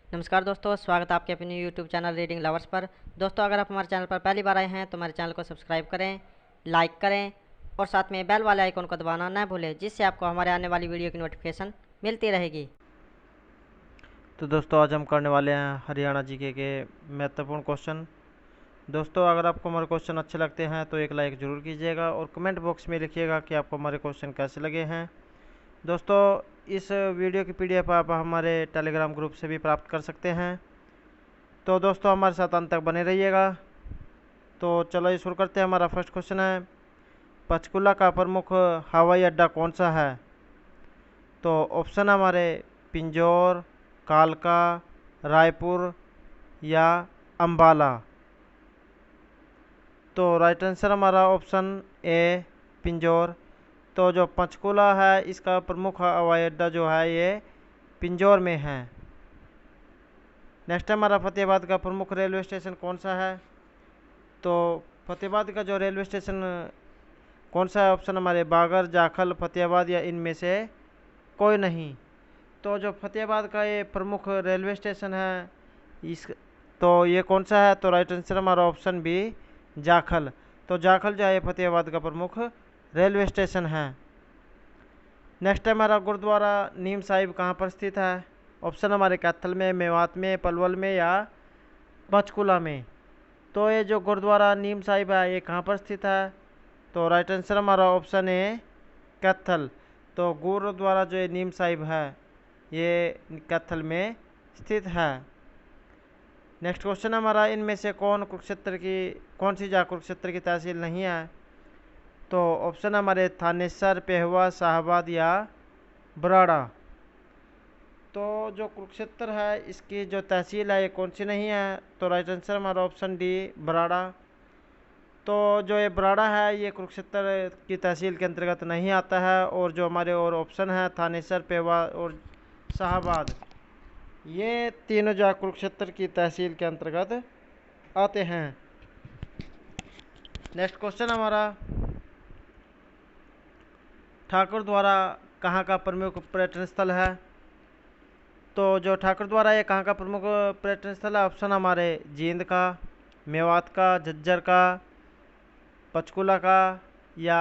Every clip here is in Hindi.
नमस्कार दोस्तों, स्वागत है आपके अपने यूट्यूब चैनल रीडिंग लवर्स पर। दोस्तों, अगर आप हमारे चैनल पर पहली बार आए हैं तो हमारे चैनल को सब्सक्राइब करें, लाइक करें और साथ में बेल वाले आइकन को दबाना न भूलें, जिससे आपको हमारे आने वाली वीडियो की नोटिफिकेशन मिलती रहेगी। तो दोस्तों, आज हम करने वाले हैं हरियाणा जीके के महत्वपूर्ण क्वेश्चन। दोस्तों, अगर आपको हमारे क्वेश्चन अच्छे लगते हैं तो एक लाइक ज़रूर कीजिएगा और कमेंट बॉक्स में लिखिएगा कि आपको हमारे क्वेश्चन कैसे लगे हैं। दोस्तों, इस वीडियो की पीडीएफ आप हमारे टेलीग्राम ग्रुप से भी प्राप्त कर सकते हैं। तो दोस्तों, हमारे साथ अंत तक बने रहिएगा। तो चलो ये शुरू करते हैं। हमारा फर्स्ट क्वेश्चन है, पंचकुला का प्रमुख हवाई अड्डा कौन सा है? तो ऑप्शन हमारे पिंजौर, कालका, रायपुर या अंबाला। तो राइट आंसर हमारा ऑप्शन ए पिंजौर। तो जो पंचकुला है इसका प्रमुख हवाई अड्डा जो है ये पिंजौर में है। नेक्स्ट हमारा फतेहाबाद का प्रमुख रेलवे स्टेशन कौन सा है? तो फतेहाबाद का जो रेलवे स्टेशन कौन सा है? ऑप्शन हमारे बागर, जाखल, फतेहाबाद या इनमें से कोई नहीं। तो जो फतेहाबाद का ये प्रमुख रेलवे स्टेशन है इस तो ये कौन सा है? तो राइट आंसर हमारा ऑप्शन बी जाखल। तो जाखल जो है फतेहाबाद का प्रमुख रेलवे स्टेशन है। नेक्स्ट है हमारा गुरुद्वारा नीम साहिब कहाँ पर स्थित है? ऑप्शन हमारे कैथल में, मेवात में, पलवल में या पंचकुला में। तो ये जो गुरुद्वारा नीम साहिब है ये कहाँ पर स्थित है? तो राइट आंसर हमारा ऑप्शन ए कैथल। तो गुरुद्वारा जो नीम साहिब है ये कैथल में स्थित है। नेक्स्ट क्वेश्चन हमारा, इनमें से कौन सी जा कुरुक्षेत्र की तहसील नहीं है? तो ऑप्शन हमारे थानेसर, पेहवा, शाहबाद या बराड़ा। तो जो कुरुक्षेत्र है इसकी जो तहसील है ये कौन सी नहीं है? तो राइट आंसर हमारा ऑप्शन डी बराड़ा। तो जो ये बराड़ा है ये कुरुक्षेत्र की तहसील के अंतर्गत नहीं आता है। और जो हमारे और ऑप्शन है थानेसर, पेहवा और शाहबाद, ये तीनों जो कुरुक्षेत्र की तहसील के अंतर्गत आते हैं। नेक्स्ट क्वेश्चन हमारा, ठाकुर द्वारा कहाँ का प्रमुख पर्यटन स्थल है? तो जो ठाकुर द्वारा ये कहाँ का प्रमुख पर्यटन स्थल है? ऑप्शन हमारे जींद का, मेवात का, झज्जर का, पंचकुला का या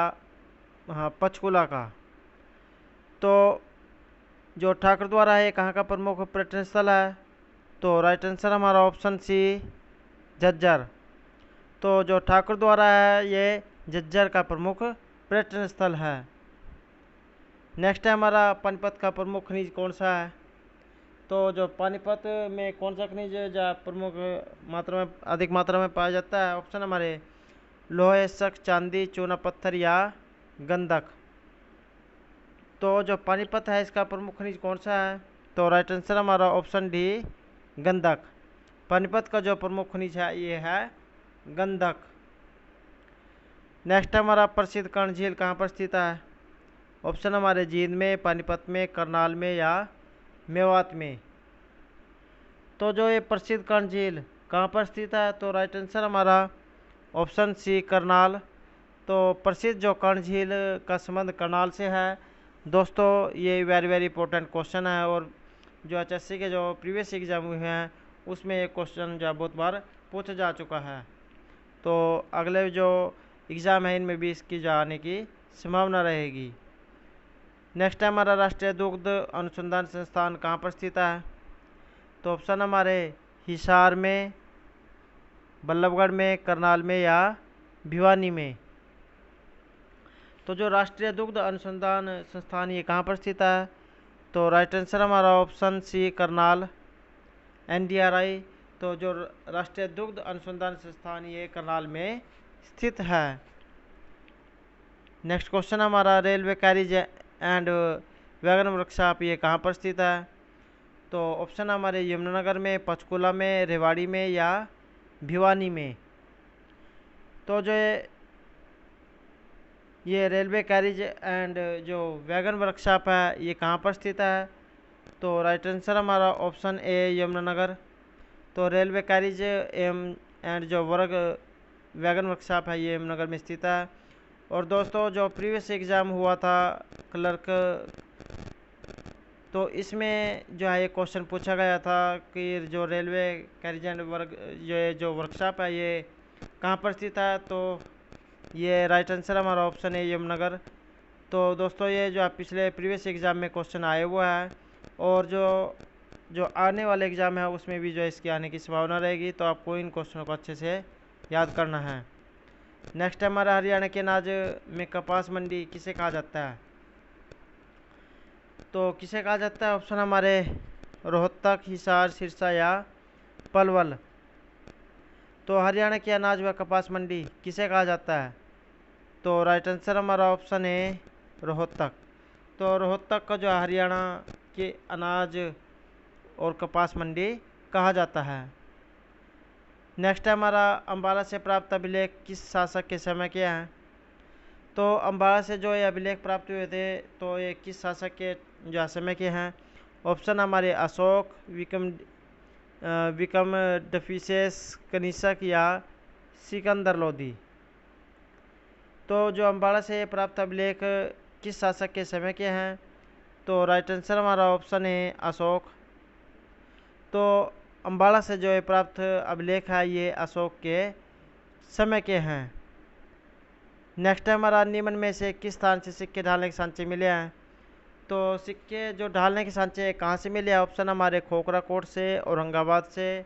पंचकुला का। तो जो ठाकुर द्वारा है कहाँ का प्रमुख पर्यटन स्थल है? तो राइट आंसर हमारा ऑप्शन सी झज्जर। तो जो ठाकुर द्वारा है ये झज्जर का प्रमुख पर्यटन स्थल है। नेक्स्ट है हमारा, पानीपत का प्रमुख खनिज कौन सा है? तो जो पानीपत में कौन सा खनिज जो प्रमुख मात्रा में अधिक मात्रा में पाया जाता है? ऑप्शन हमारे लोहे, शक, चांदी, चूना पत्थर या गंधक। तो जो पानीपत है इसका प्रमुख खनिज कौन सा है? तो राइट आंसर हमारा ऑप्शन डी गंधक। पानीपत का जो प्रमुख खनिज है ये है गंधक। नेक्स्ट हमारा, प्रसिद्ध कर्ण झील कहाँ पर स्थित है? ऑप्शन हमारे जींद में, पानीपत में, करनाल में या मेवात में। तो जो ये प्रसिद्ध कर्ण झील कहाँ पर स्थित है? तो राइट आंसर हमारा ऑप्शन सी करनाल। तो प्रसिद्ध जो कर्ण झील का संबंध करनाल से है। दोस्तों, ये वेरी इंपॉर्टेंट क्वेश्चन है और जो एचएससी के जो प्रीवियस एग्जाम हुए हैं उसमें ये क्वेश्चन जो बहुत बार पूछा जा चुका है। तो अगले जो एग्ज़ाम है इनमें भी इसकी जो आने की संभावना रहेगी। नेक्स्ट है हमारा, राष्ट्रीय दुग्ध अनुसंधान संस्थान कहाँ पर स्थित है? तो ऑप्शन हमारे हिसार में, बल्लभगढ़ में, करनाल में या भिवानी में। तो जो राष्ट्रीय दुग्ध अनुसंधान संस्थान ये कहाँ पर स्थित है? तो राइट आंसर हमारा ऑप्शन सी करनाल, एनडीआरआई। तो जो राष्ट्रीय दुग्ध अनुसंधान संस्थान ये करनाल में स्थित है। नेक्स्ट क्वेश्चन हमारा, railway carriage and wagon workshop ये कहाँ पर स्थित है? तो ऑप्शन हमारे यमुनानगर में, पंचकुला में, रेवाड़ी में या भिवानी में। तो जो ये रेलवे कैरिज एंड जो वैगन वर्कशॉप है ये कहाँ पर स्थित है? तो राइट आंसर हमारा ऑप्शन ए यमुनानगर। तो रेलवे कैरिज एंड जो वैगन वर्कशॉप है ये यमुनानगर में स्थित है। और दोस्तों, जो प्रीवियस एग्ज़ाम हुआ था क्लर्क तो इसमें जो है ये क्वेश्चन पूछा गया था कि जो रेलवे कैरिजेंट वर्ग जो वर्कशॉप है ये कहाँ पर स्थित है। तो ये राइट आंसर हमारा ऑप्शन है यमुनानगर। तो दोस्तों ये जो पिछले प्रीवियस एग्ज़ाम में क्वेश्चन आए हुआ है और जो जो आने वाले एग्ज़ाम है उसमें भी जो इसके आने की संभावना रहेगी। तो आपको इन क्वेश्चनों को अच्छे से याद करना है। नेक्स्ट है हमारा हरियाणा के अनाज में कपास मंडी किसे कहा जाता है। तो किसे कहा जाता है, ऑप्शन हमारे रोहतक, हिसार, सिरसा या पलवल। तो हरियाणा की अनाज व कपास मंडी किसे कहा जाता है। तो राइट आंसर हमारा ऑप्शन है रोहतक। तो रोहतक का जो हरियाणा के अनाज और कपास मंडी कहा जाता है। नेक्स्ट है हमारा अम्बाला से प्राप्त अभिलेख किस शासक के समय के हैं। तो अम्बाला से जो ये अभिलेख प्राप्त हुए थे तो ये किस शासक के जो समय के हैं। ऑप्शन हमारे अशोक, विक्रम डफिसेस, कनिष्क या सिकंदर लोधी। तो जो अम्बाला से प्राप्त अभिलेख किस शासक के समय के हैं। तो राइट आंसर हमारा ऑप्शन है अशोक। तो अम्बाला से जो प्राप्त अभिलेख है ये अशोक के समय के हैं। नेक्स्ट है हमारा निम्न में से किस स्थान से सिक्के ढालने के सांचे मिले हैं। तो सिक्के जो ढालने के सांचे कहाँ से मिले हैं। ऑप्शन हमारे खोखरा कोट से, औरंगाबाद से,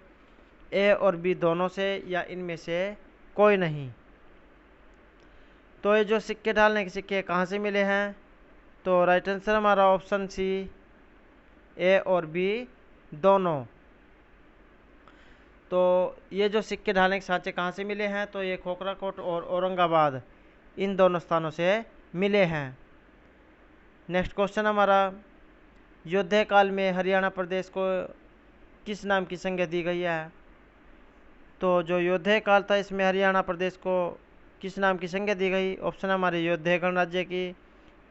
ए और बी दोनों से या इनमें से कोई नहीं। तो ये जो सिक्के ढालने के सिक्के कहाँ से मिले हैं। तो राइट आंसर हमारा ऑप्शन सी, ए और बी दोनों। तो ये जो सिक्के ढालने के सांचे कहाँ से मिले हैं। तो ये खोखरा कोट और औरंगाबाद इन दोनों स्थानों से मिले हैं। नेक्स्ट क्वेश्चन हमारा योद्धे काल में हरियाणा प्रदेश को किस नाम की संज्ञा दी गई है। तो जो योद्धे काल था इसमें हरियाणा प्रदेश को किस नाम की संज्ञा दी गई। ऑप्शन हमारे योद्धे गणराज्य की,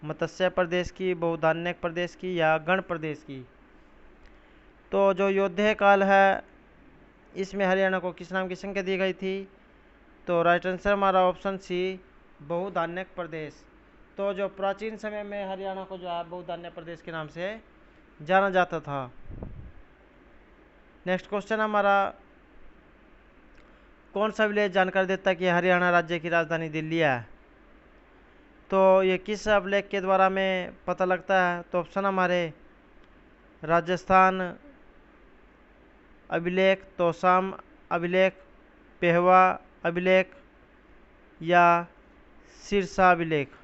मत्स्य प्रदेश की, बहुधान्यक प्रदेश की या गण प्रदेश की। तो जो योद्धे काल है इसमें हरियाणा को किस नाम की संज्ञा दी गई थी। तो राइट आंसर हमारा ऑप्शन सी, बहुधान्यक प्रदेश। तो जो प्राचीन समय में हरियाणा को जो है बहुधान्यक प्रदेश के नाम से जाना जाता था। नेक्स्ट क्वेश्चन हमारा कौन सा विलेज जानकारी देता है कि हरियाणा राज्य की राजधानी दिल्ली है। तो ये किस अभिलेख के द्वारा हमें पता लगता है। तो ऑप्शन हमारे राजस्थान अभिलेख, तोसाम अभिलेख, पेहवा अभिलेख या सिरसा अभिलेख।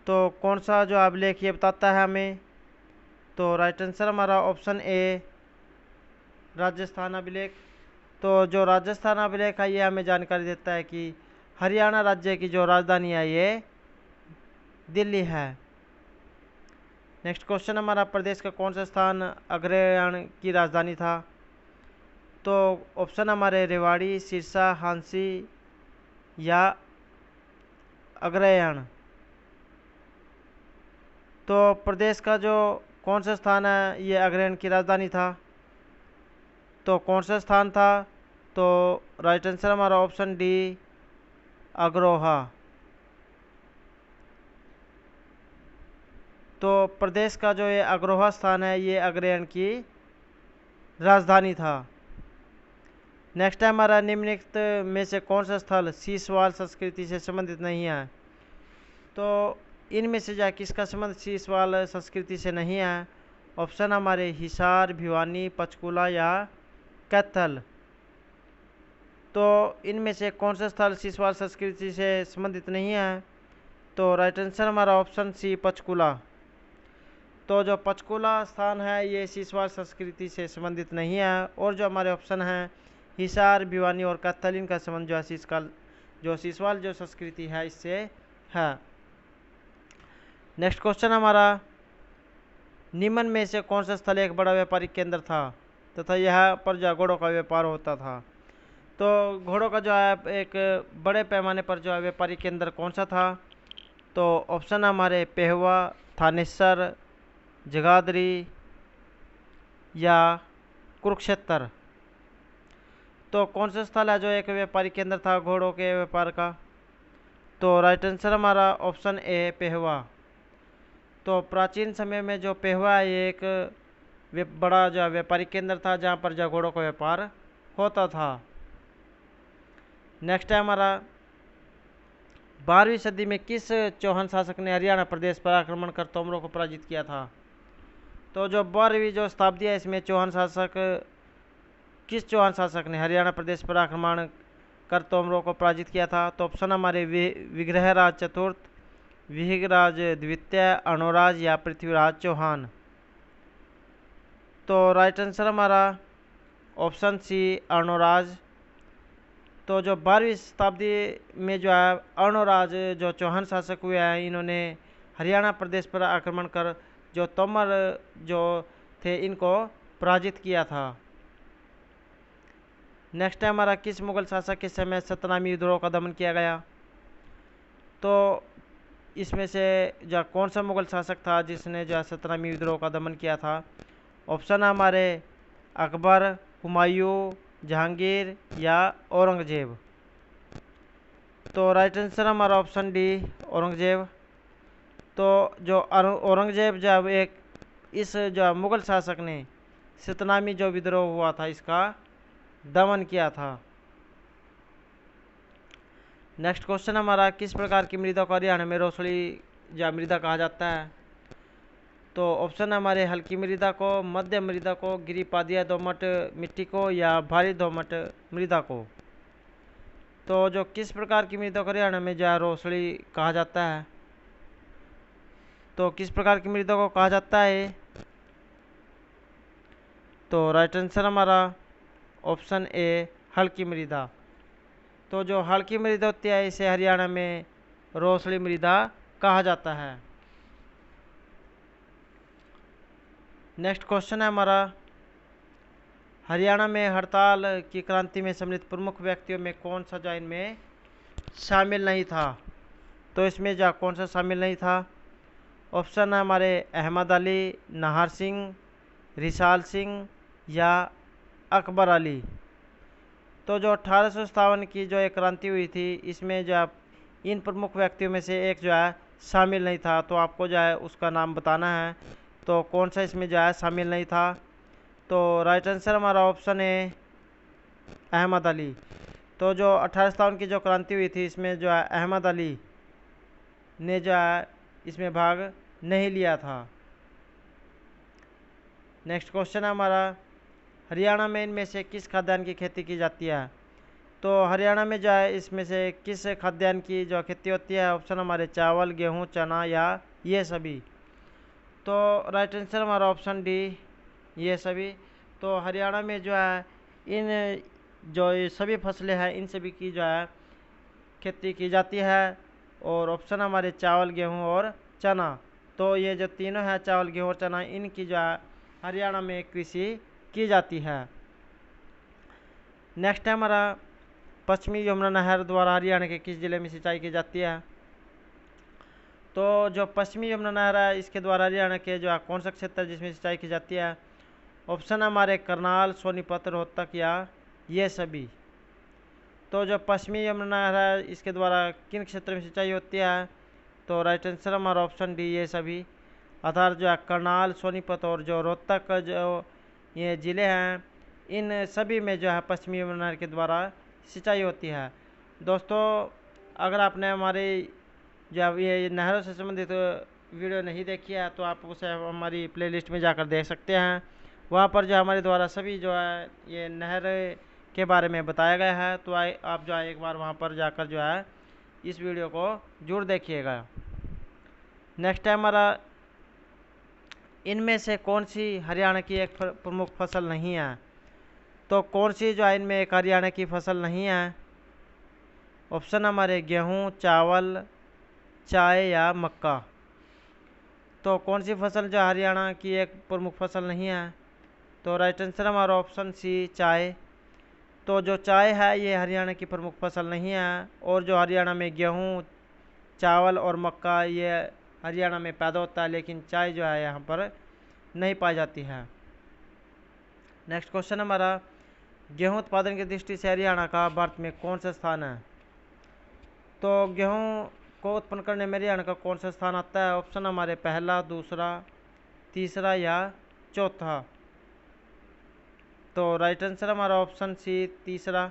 तो कौन सा जो अभिलेख ये बताता है हमें। तो राइट आंसर हमारा ऑप्शन ए, राजस्थान अभिलेख। तो जो राजस्थान अभिलेख है ये हमें जानकारी देता है कि हरियाणा राज्य की जो राजधानी है ये दिल्ली है। नेक्स्ट क्वेश्चन हमारा प्रदेश का कौन सा स्थान अग्रहायण की राजधानी था। तो ऑप्शन हमारे रेवाड़ी, सिरसा, हांसी या अग्रहायण। तो प्रदेश का जो कौन सा स्थान है ये अग्रहायण की राजधानी था। तो कौन सा स्थान था। तो राइट आंसर हमारा ऑप्शन डी, अग्रोहा। तो प्रदेश का जो ये अग्रोहा स्थान है ये अग्रहायण की राजधानी था। नेक्स्ट है हमारा निम्नलिखित में से कौन सा स्थल शीशवाल संस्कृति से संबंधित नहीं है। तो इनमें से जो किसका संबंध शीशवाल संस्कृति से नहीं है। ऑप्शन हमारे हिसार, भिवानी, पंचकूला या कैथल। तो इनमें से कौन सा स्थल शीशवाल संस्कृति से संबंधित नहीं है। तो राइट आंसर हमारा ऑप्शन सी, पंचकूला। तो जो पंचकूला स्थान है ये शीशवाल संस्कृति से संबंधित नहीं है और जो हमारे ऑप्शन हैं हिसार, भिवानी और कैथल इनका संबंध जो है शीशवाल जो संस्कृति है इससे है। नेक्स्ट क्वेश्चन हमारा निम्न में से कौन सा स्थल एक बड़ा व्यापारिक केंद्र था तथा यहाँ पर जो घोड़ों का व्यापार होता था। तो घोड़ों का जो है एक बड़े पैमाने पर जो है व्यापारिक केंद्र कौन सा था। तो ऑप्शन हमारे पेहवा, थानेसर, जगाधरी या कुरुक्षेत्र। तो कौन सा स्थल है जो एक व्यापारिक केंद्र था घोड़ों के व्यापार का। तो राइट आंसर हमारा ऑप्शन ए, पेहवा। तो प्राचीन समय में जो पेहुआ ये एक बड़ा जो व्यापारिक केंद्र था जहाँ पर जो घोड़ों का व्यापार होता था। नेक्स्ट है हमारा 12वीं सदी में किस चौहान शासक ने हरियाणा प्रदेश पर आक्रमण कर तोमरों को पराजित किया था। तो जो 12वीं जो शताब्दी है इसमें किस चौहान शासक ने हरियाणा प्रदेश पर आक्रमण कर तोमरों को पराजित किया था। तो ऑप्शन हमारे विग्रहराज चतुर्थ, विहिगराज द्वितीय, अर्णोराज या पृथ्वीराज चौहान। तो राइट आंसर हमारा ऑप्शन सी अर्णोराज। तो जो 12वीं शताब्दी में जो है अर्णोराज जो चौहान शासक हुए हैं इन्होंने हरियाणा प्रदेश पर आक्रमण कर जो तोमर जो थे इनको पराजित किया था। नेक्स्ट है हमारा किस मुगल शासक के समय सतनामी विद्रोह का दमन किया गया। तो इसमें से जो कौन सा मुगल शासक था जिसने जो सतनामी विद्रोह का दमन किया था। ऑप्शन है हमारे अकबर, हुमायूं, जहांगीर या औरंगजेब। तो राइट आंसर हमारा ऑप्शन डी औरंगजेब। तो जो औरंगजेब जब इस जो मुगल शासक ने सतनामी जो विद्रोह हुआ था इसका दमन किया था। नेक्स्ट क्वेश्चन हमारा किस प्रकार की मृदा को हरियाणा में रोसड़ी या मृदा कहा जाता है। तो ऑप्शन हमारे हल्की मृदा को, मध्यम मृदा को, गिरिपादीय दोमट मिट्टी को या भारी दोमट मृदा को। तो जो किस प्रकार की मृदा को हरियाणा में जो रोसड़ी कहा जाता है। तो किस प्रकार की मृदा को कहा जाता है। तो राइट आंसर हमारा ऑप्शन ए हल्की मृदा। तो जो हल्की मृदा होती है इसे हरियाणा में रोसड़ी मृदा कहा जाता है। नेक्स्ट क्वेश्चन है हमारा हरियाणा में हड़ताल की क्रांति में सम्मिलित प्रमुख व्यक्तियों में कौन सा जो इनमें शामिल नहीं था। तो इसमें जो कौन सा शामिल नहीं था। ऑप्शन है हमारे अहमद अली, नाहर सिंह, रिसाल सिंह या अकबर अली। तो जो 1857 की जो एक क्रांति हुई थी इसमें जो इन प्रमुख व्यक्तियों में से एक जो है शामिल नहीं था। तो आपको जो है उसका नाम बताना है। तो कौन सा इसमें जो है शामिल नहीं था। तो राइट आंसर हमारा ऑप्शन है अहमद अली। तो जो 1857 की जो क्रांति हुई थी इसमें जो है अहमद अली ने जो है इसमें भाग नहीं लिया था। नेक्स्ट क्वेश्चन है हमारा हरियाणा में इनमें से किस खाद्यान्न की खेती की जाती है। तो हरियाणा में जो है इसमें से किस खाद्यान्न की जो खेती होती है। ऑप्शन हमारे चावल, गेहूं, चना या ये सभी। तो राइट आंसर हमारा ऑप्शन डी ये सभी। तो हरियाणा में जो है इन जो ये सभी फसलें हैं इन सभी की जो है खेती की जाती है। और ऑप्शन हमारे चावल, गेहूं और चना। तो ये जो तीनों है चावल, गेहूं और चना इनकी जो है हरियाणा में कृषि की जाती है। नेक्स्ट है हमारा पश्चिमी यमुना नहर द्वारा हरियाणा के किस जिले में सिंचाई की जाती है। तो जो पश्चिमी यमुना नहर है इसके द्वारा हरियाणा के जो है कौन सा क्षेत्र है जिसमें सिंचाई की जाती है। ऑप्शन हमारे करनाल, सोनीपत, रोहतक या ये सभी। तो जो पश्चिमी यमुना नहर है इसके द्वारा किन क्षेत्र में सिंचाई होती है। तो राइट आंसर हमारा ऑप्शन डी ये सभी। अर्थात जो है करनाल, सोनीपत और जो रोहतक जो ये ज़िले हैं इन सभी में जो है पश्चिमी यमुना नहर के द्वारा सिंचाई होती है। दोस्तों अगर आपने हमारे जब ये नहरों से संबंधित वीडियो नहीं देखी है तो आप उसे हमारी प्लेलिस्ट में जाकर देख सकते हैं। वहाँ पर जो हमारे द्वारा सभी जो है ये नहर के बारे में बताया गया है। तो आप जो है एक बार वहाँ पर जाकर जो है इस वीडियो को जरूर देखिएगा। नेक्स्ट है हमारा इनमें से कौन सी हरियाणा की एक प्रमुख फसल नहीं है। तो कौन सी जो है इनमें एक हरियाणा की फसल नहीं है। ऑप्शन हमारे गेहूं, चावल, चाय या मक्का। तो कौन सी फसल जो हरियाणा की एक प्रमुख फसल नहीं है। तो राइट आंसर हमारा ऑप्शन सी चाय। तो जो चाय है ये हरियाणा की प्रमुख फसल नहीं है। और जो हरियाणा में गेहूं, चावल और मक्का ये हरियाणा में पैदा होता है लेकिन चाय जो है यहाँ पर नहीं पाई जाती है। नेक्स्ट क्वेश्चन हमारा गेहूं उत्पादन की दृष्टि से हरियाणा का भारत में कौन सा स्थान है। तो गेहूं को उत्पन्न करने में हरियाणा का कौन सा स्थान आता है? ऑप्शन हमारे पहला, दूसरा, तीसरा या चौथा। तो राइट आंसर हमारा ऑप्शन सी, तीसरा।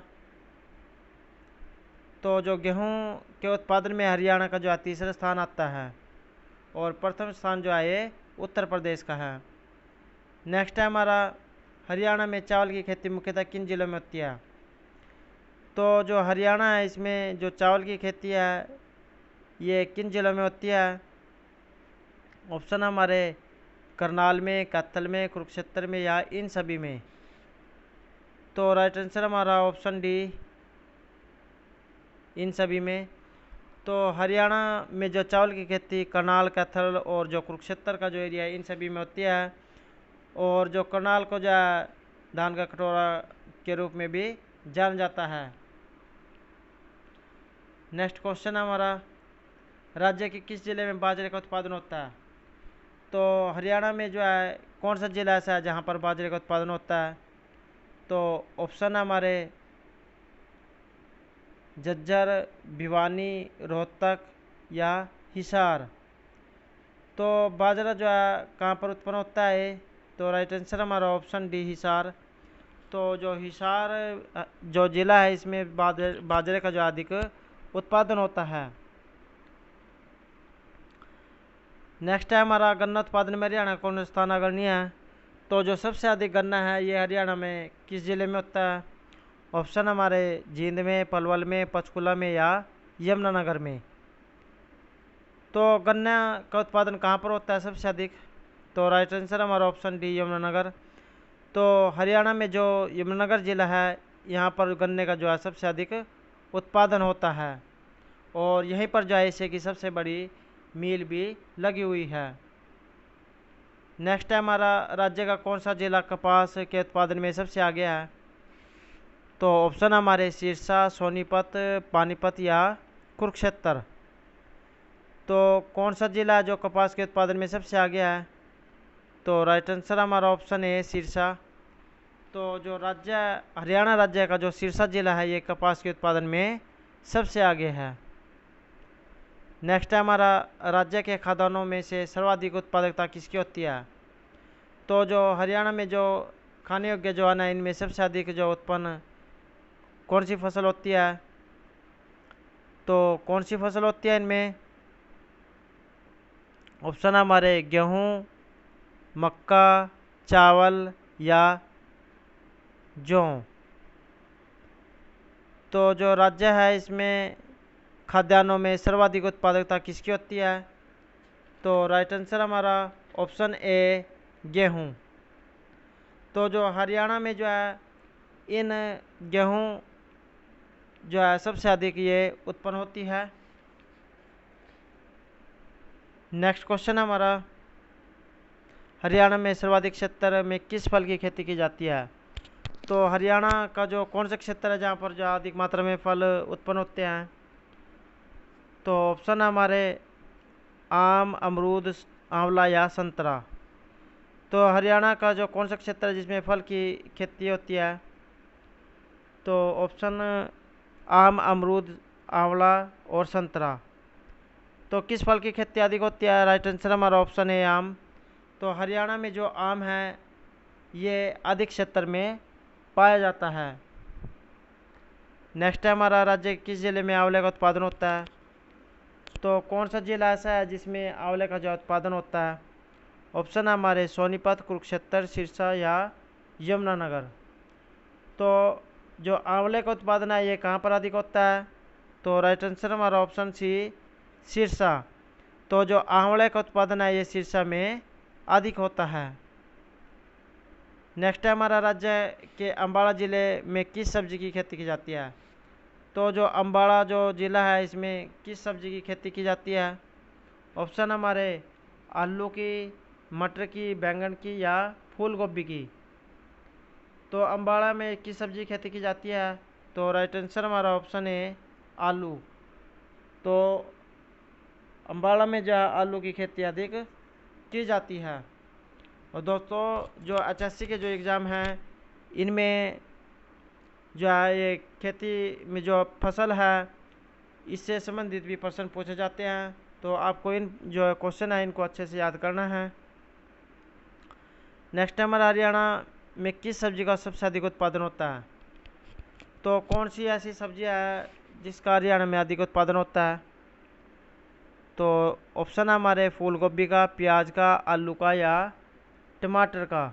तो जो गेहूं के उत्पादन में हरियाणा का जो है तीसरा स्थान आता है और प्रथम स्थान जो है ये उत्तर प्रदेश का है। नेक्स्ट है हमारा, हरियाणा में चावल की खेती मुख्यतः किन जिलों में होती है? तो जो हरियाणा है इसमें जो चावल की खेती है ये किन जिलों में होती है? ऑप्शन हमारे करनाल में, कैथल में, कुरुक्षेत्र में या इन सभी में। तो राइट आंसर हमारा ऑप्शन डी, इन सभी में। तो हरियाणा में जो चावल की खेती करनाल, कैथल और जो कुरुक्षेत्र का जो एरिया है इन सभी में होती है। और जो करनाल को जो है धान का कटोरा के रूप में भी जाना जाता है। नेक्स्ट क्वेश्चन हमारा, राज्य के किस जिले में बाजरे का उत्पादन होता है? तो हरियाणा में जो है कौन सा जिला ऐसा है जहाँ पर बाजरे का उत्पादन होता है? तो ऑप्शन हमारे झज्जर, भिवानी, रोहतक या हिसार। तो बाजरा जो है कहाँ पर उत्पन्न होता है? तो राइट आंसर हमारा ऑप्शन डी, हिसार। तो जो हिसार जो जिला है इसमें बाजरे का जो अधिक उत्पादन होता है। नेक्स्ट है हमारा, गन्ना उत्पादन में हरियाणा कौन सा स्थान अग्रणी है? तो जो सबसे अधिक गन्ना है ये हरियाणा में किस जिले में होता है? ऑप्शन हमारे जींद में, पलवल में, पंचकुला में या यमुनानगर में। तो गन्ना का उत्पादन कहाँ पर होता है सबसे अधिक? तो राइट आंसर हमारा ऑप्शन डी, यमुनानगर। तो हरियाणा में जो यमुनानगर जिला है यहाँ पर गन्ने का जो है सबसे अधिक उत्पादन होता है और यहीं पर जो है एशिया की सबसे बड़ी मिल भी लगी हुई है। नेक्स्ट है हमारा, राज्य का कौन सा जिला कपास के उत्पादन में सबसे आगे है? तो ऑप्शन हमारे सिरसा, सोनीपत, पानीपत या कुरुक्षेत्र। तो कौन सा जिला है जो कपास के उत्पादन में सबसे आगे है? तो राइट आंसर हमारा ऑप्शन है सिरसा। तो जो राज्य हरियाणा राज्य का जो सिरसा जिला है ये कपास के उत्पादन में सबसे आगे है। नेक्स्ट है हमारा, राज्य के खाद्यान्नों में से सर्वाधिक उत्पादकता किसकी होती है? तो जो हरियाणा में जो खाने योग्य जो अन्न है इनमें सबसे अधिक जो उत्पन्न कौन सी फसल होती है? तो कौन सी फसल होती है इनमें? ऑप्शन हमारे गेहूँ, मक्का, चावल या जौ। तो जो राज्य है इसमें खाद्यान्नों में सर्वाधिक उत्पादकता किसकी होती है? तो राइट आंसर हमारा ऑप्शन ए, गेहूँ। तो जो हरियाणा में जो है इन गेहूँ जो है सबसे अधिक ये उत्पन्न होती है। नेक्स्ट क्वेश्चन हमारा, हरियाणा में सर्वाधिक क्षेत्र में किस फल की खेती की जाती है? तो हरियाणा का जो कौन सा क्षेत्र है जहाँ पर जो अधिक मात्रा में फल उत्पन्न होते हैं? तो ऑप्शन हमारे आम, अमरूद, आंवला या संतरा। तो हरियाणा का जो कौन सा क्षेत्र है जिसमें फल की खेती होती है? तो ऑप्शन आम, अमरूद, आंवला और संतरा। तो किस फल की खेती अधिक होती है? राइट आंसर हमारा ऑप्शन है आम। तो हरियाणा में जो आम है ये अधिक क्षेत्र में पाया जाता है। नेक्स्ट है हमारा, राज्य किस जिले में आंवले का उत्पादन होता है? तो कौन सा जिला ऐसा है जिसमें आंवले का जो उत्पादन होता है? ऑप्शन है हमारे सोनीपत, कुरुक्षेत्र, सिरसा या यमुनानगर। तो जो आंवले का उत्पादन है ये कहाँ पर अधिक होता है? तो राइट आंसर हमारा ऑप्शन सी, सिरसा। तो जो आंवले का उत्पादन है ये सिरसा में अधिक होता है। नेक्स्ट है हमारा, राज्य के अम्बाड़ा ज़िले में किस सब्जी की खेती की जाती है? तो जो अम्बाड़ा जो ज़िला है इसमें किस सब्जी की खेती की जाती है? ऑप्शन हमारे आलू की, मटर की, बैंगन की या फूल गोभी की। तो अम्बाड़ा में किस सब्जी की खेती की जाती है? तो राइट आंसर हमारा ऑप्शन है आलू। तो अम्बाड़ा में जो आलू की खेती अधिक की जाती है। और दोस्तों जो HSC के जो एग्ज़ाम हैं इनमें जो है ये खेती में जो फसल है इससे संबंधित भी प्रश्न पूछे जाते हैं। तो आपको इन जो क्वेश्चन है इनको अच्छे से याद करना है। नेक्स्ट है हमारा हरियाणा में किस सब्जी का सबसे अधिक उत्पादन होता है? तो कौन सी ऐसी सब्जियां है जिसका हरियाणा में अधिक उत्पादन होता है? तो ऑप्शन है हमारे फूल गोभी का, प्याज का, आलू का या टमाटर का।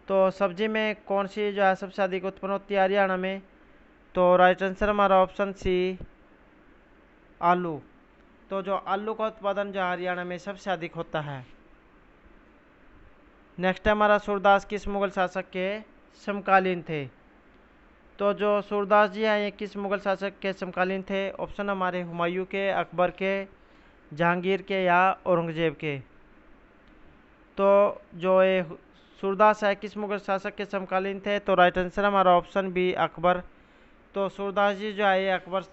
तो सब्जी में कौन सी जो है सबसे अधिक उत्पन्न होती है हरियाणा में? तो राइट आंसर हमारा ऑप्शन सी आलू। तो जो आलू का उत्पादन जो हरियाणा में सबसे अधिक होता है। नेक्स्ट है हमारा सूरदास किस मुगल शासक के समकालीन थे? तो जो सूरदास जी हैं ये किस मुगल शासक के समकालीन थे? ऑप्शन हमारे हुमायूं के, अकबर के, जहांगीर के या औरंगजेब के। तो जो ये सूरदास है किस मुगल शासक के समकालीन थे? तो राइट आंसर हमारा ऑप्शन बी अकबर। तो सूरदास जी जो है ये अकबर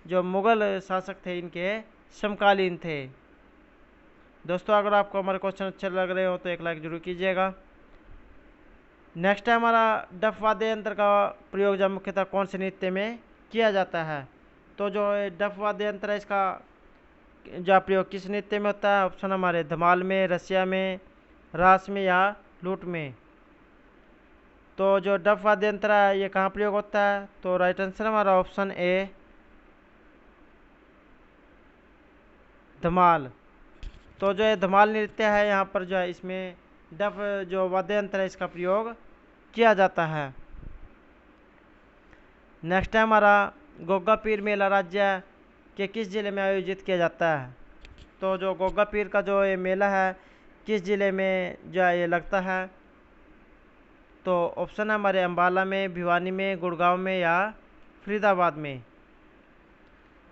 जो मुगल शासक थे इनके समकालीन थे। दोस्तों अगर आपको हमारे क्वेश्चन अच्छे लग रहे हो तो एक लाइक जरूर कीजिएगा। नेक्स्ट है हमारा डफ वाद्य यंत्र का प्रयोग जब मुख्यतः कौन से नृत्य में किया जाता है? तो जो डफ वाद्य यंत्र है इसका जो प्रयोग किस नृत्य में होता है? ऑप्शन हमारे धमाल में, रसिया में, रास में या लूट में। तो जो डफ वाद्य यंत्र है ये कहाँ प्रयोग होता है? तो राइट आंसर हमारा ऑप्शन ए धमाल। तो जो ये धमाल नृत्य है यहाँ पर जो है इसमें डफ जो वाद्य यंत्र है इसका प्रयोग किया जाता है। नेक्स्ट है हमारा गोगा पीर मेला राज्य के किस जिले में आयोजित किया जाता है? तो जो गोगा पीर का जो ये मेला है किस जिले में जो है ये लगता है? तो ऑप्शन है हमारे अम्बाला में, भिवानी में, गुड़गांव में या फरीदाबाद में।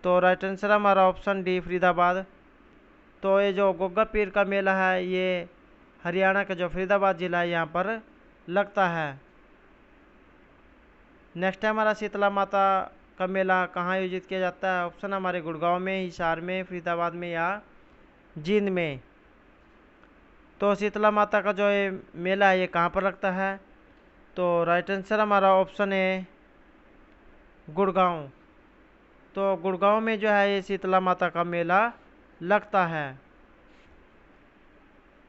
तो राइट आंसर हमारा ऑप्शन डी फरीदाबाद। तो ये जो गोगा पीर का मेला है ये हरियाणा का जो फरीदाबाद जिला है यहाँ पर लगता है। नेक्स्ट है हमारा शीतला माता का मेला कहाँ आयोजित किया जाता है? ऑप्शन हमारे गुड़गांव में, हिसार में, फरीदाबाद में या जींद में। तो शीतला माता का जो ये मेला है ये कहाँ पर लगता है? तो राइट आंसर हमारा ऑप्शन है गुड़गांव। तो गुड़गांव में जो है ये शीतला माता का मेला लगता है।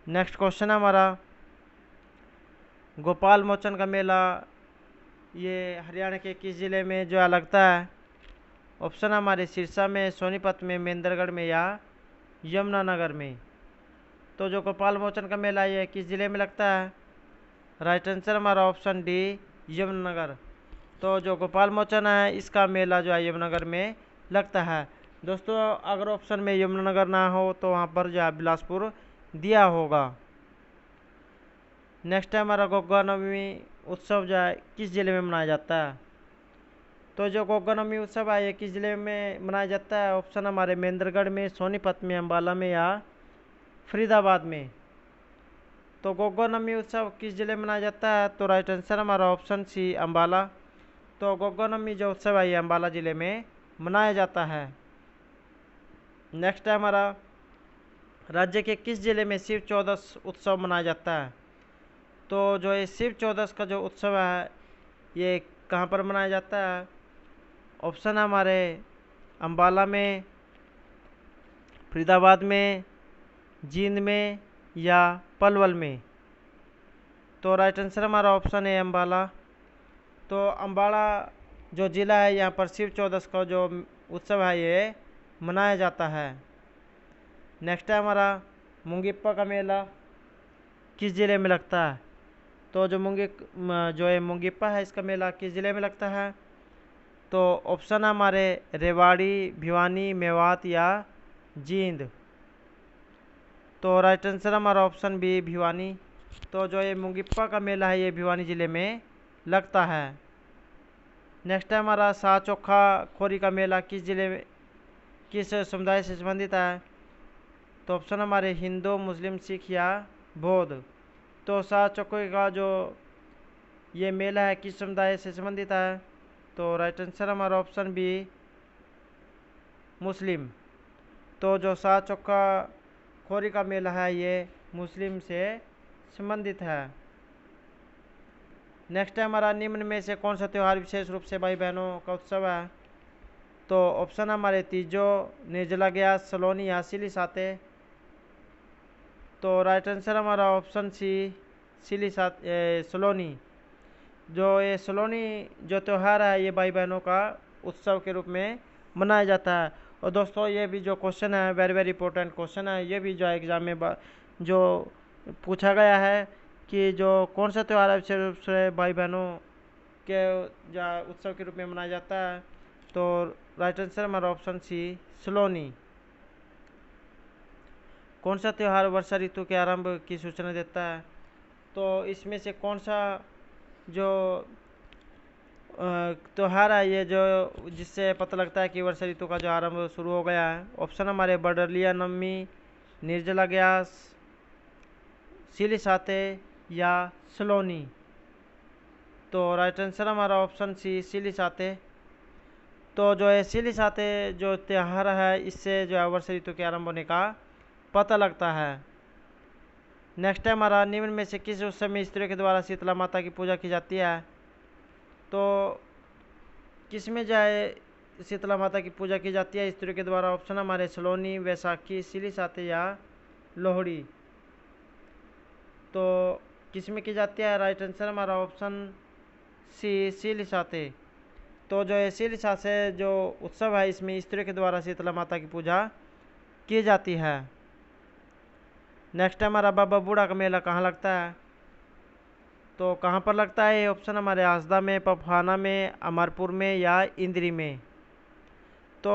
नेक्स्ट क्वेश्चन हमारा गोपाल मोचन का मेला ये हरियाणा के किस ज़िले में जो है लगता है? ऑप्शन हमारे सिरसा में, सोनीपत में, महेंद्रगढ़ में या यमुनानगर में। तो जो गोपाल मोचन का मेला ये किस ज़िले में लगता है? राइट आंसर हमारा ऑप्शन डी यमुनानगर। तो जो गोपाल मोचन है इसका मेला जो है यमुनानगर में लगता है। दोस्तों अगर ऑप्शन में यमुनानगर ना हो तो वहाँ पर जो है बिलासपुर दिया होगा। नेक्स्ट है हमारा गोगा नवमी उत्सव जो है किस ज़िले में मनाया जाता है? तो जो गोगा नवमी उत्सव है ये किस ज़िले में मनाया जाता है? ऑप्शन हमारे महेंद्रगढ़ में, सोनीपत में, अम्बाला में या फरीदाबाद में। तो गोगा नवमी उत्सव किस ज़िले में मनाया जाता है? तो राइट आंसर हमारा ऑप्शन सी अम्बाला। तो गोगा नवमी जो उत्सव है ये अम्बाला ज़िले में मनाया जाता है। नेक्स्ट है हमारा राज्य के किस ज़िले में शिव चौदस उत्सव मनाया जाता है? तो जो ये शिव चौदस का जो उत्सव है ये कहाँ पर मनाया जाता है? ऑप्शन है हमारे अम्बाला में, फरीदाबाद में, जींद में या पलवल में। तो राइट आंसर हमारा ऑप्शन है अम्बाला। तो अम्बाला जो ज़िला है यहाँ पर शिव चौदस का जो उत्सव है ये मनाया जाता है। नेक्स्ट है हमारा मुंगिप्पा का मेला किस ज़िले में लगता है? तो जो मुंगिप्पा है इसका मेला किस ज़िले में लगता है? तो ऑप्शन है हमारे रेवाड़ी, भिवानी, मेवात या जींद। तो राइट आंसर हमारा ऑप्शन बी भिवानी। तो जो ये मुंगिप्पा का मेला है ये भिवानी ज़िले में लगता है। नेक्स्ट है हमारा शाह चोखा खोरी का मेला किस ज़िले में किस समुदाय से संबंधित है? तो ऑप्शन हमारे हिंदू, मुस्लिम, सिख या बौद्ध। तो शाह चोखे का जो ये मेला है किस समुदाय से संबंधित है? तो राइट आंसर हमारा ऑप्शन बी मुस्लिम। तो जो शाह चोखा खोरी का मेला है ये मुस्लिम से संबंधित है। नेक्स्ट है हमारा निम्न में से कौन सा त्यौहार विशेष रूप से भाई बहनों का उत्सव है? तो ऑप्शन हमारे तीजो निर्जला गैस, सलोनी या सिलिसाते। तो राइट आंसर हमारा ऑप्शन सी सलोनी। जो ये सलोनी जो त्यौहार है ये भाई बहनों का उत्सव के रूप में मनाया जाता है। और दोस्तों ये भी जो क्वेश्चन है वेरी वेरी इंपॉर्टेंट क्वेश्चन है, ये भी जो एग्ज़ाम में जो पूछा गया है कि जो कौन सा त्यौहार है विशेष रूप से भाई बहनों के उत्सव के रूप में मनाया जाता है। तो राइट आंसर हमारा ऑप्शन सी सलोनी। कौन सा त्यौहार वर्षा ऋतु के आरंभ की सूचना देता है? तो इसमें से कौन सा जो त्यौहार है ये जो जिससे पता लगता है कि वर्षा ऋतु का जो आरंभ शुरू हो गया है? ऑप्शन हमारे बडलिया नवमी, निर्जला ग्यास, सिलिसाते या सलोनी। तो राइट आंसर हमारा ऑप्शन सी सिलिसाते। तो जो है सिलिसाते जो त्यौहार है इससे जो है वर्षा ऋतु के आरंभ होने का पता लगता है। नेक्स्ट है हमारा निम्न में से किस उत्सव में स्त्रियों के द्वारा शीतला माता की पूजा की जाती है? तो किस में जो है शीतला माता की पूजा की जाती है स्त्रियों के द्वारा? ऑप्शन हमारे सलोनी, वैसाखी, सिलिसाते या लोहड़ी। तो किस में की जाती है? राइट आंसर हमारा ऑप्शन सी सिलिसाते। तो जो है सिलिसाते जो उत्सव है इसमें स्त्रियों के द्वारा शीतला माता की पूजा की जाती है। नेक्स्ट है हमारा बाबा बूढ़ा का मेला कहाँ लगता है? तो कहाँ पर लगता है? ऑप्शन हमारे आसदा में, पफाना में, अमरपुर में या इंद्री में। तो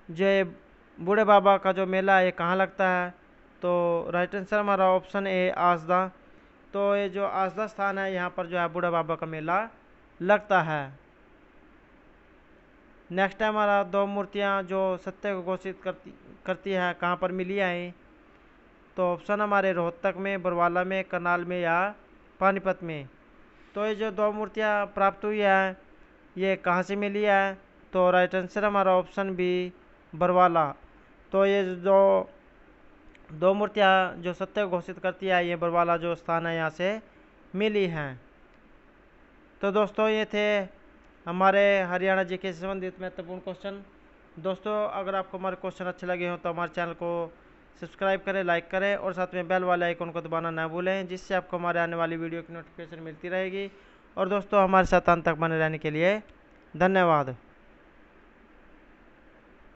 जो बूढ़े बाबा का जो मेला है ये कहाँ लगता है? तो राइट आंसर हमारा ऑप्शन ए आसदा। तो ये जो आसदा स्थान है यहाँ पर जो है बूढ़े बाबा का मेला लगता है। नेक्स्ट है हमारा दो मूर्तियाँ जो सत्य को घोषित करती है कहाँ पर मिली हैं? तो ऑप्शन हमारे रोहतक में, बरवाला में, करनाल में या पानीपत में। तो ये जो दो मूर्तियाँ प्राप्त हुई हैं ये कहाँ से मिली है? तो राइट आंसर हमारा ऑप्शन बी बरवाला। तो ये जो दो मूर्तियाँ जो सत्य को घोषित करती है ये बरवाला जो स्थान है यहाँ से मिली हैं। तो दोस्तों ये थे हमारे हरियाणा जीके से संबंधित महत्वपूर्ण क्वेश्चन। दोस्तों अगर आपको हमारे क्वेश्चन अच्छे लगे हो तो हमारे चैनल को सब्सक्राइब करें, लाइक करें और साथ में बेल वाले आइकन को दबाना ना भूलें, जिससे आपको हमारे आने वाली वीडियो की नोटिफिकेशन मिलती रहेगी। और दोस्तों हमारे साथ अंत तक बने रहने के लिए धन्यवाद।